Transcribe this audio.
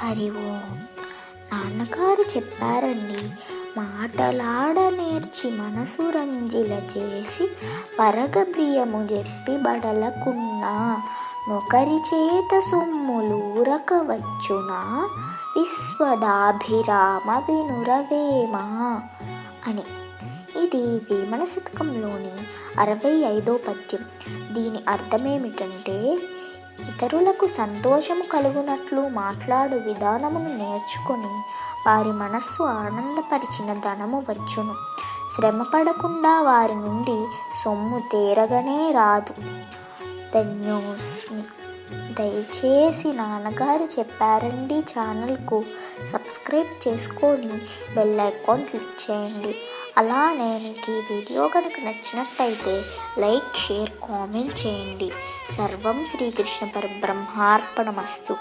హరి ఓం. నాన్నగారు చెప్పారండి, మాటలాడ నేర్చి మనసు రంజిల చేసి పరగప్రియము చెప్పి బడలకున్నా నొకరి చేత సొమ్ములూరక వచ్చునా విశ్వదాభిరామ వినురవేమా అని. ఇది వేమన శతకంలోని 65వ పద్యం. దీని అర్థమేమిటంటే, ఇతరులకు సంతోషము కలుగునట్లు మాట్లాడు విధానమును నేర్చుకొని వారి మనస్సు ఆనందపరిచిన ధనము వచ్చును. శ్రమ పడకుండా వారి నుండి సొమ్ము తేరగనే రాదు. ధన్యోస్మి. దయచేసి నాన్నగారు చెప్పారండి ఛానల్కు సబ్స్క్రైబ్ చేసుకొని బెల్ ఐకాన్ క్లిక్ చేయండి. అలానే మీకు ఈ వీడియో కనుక నచ్చినట్టయితే లైక్, షేర్, కామెంట్ చేయండి. సర్వం శ్రీకృష్ణ పరబ్రహ్మార్పణమస్తు.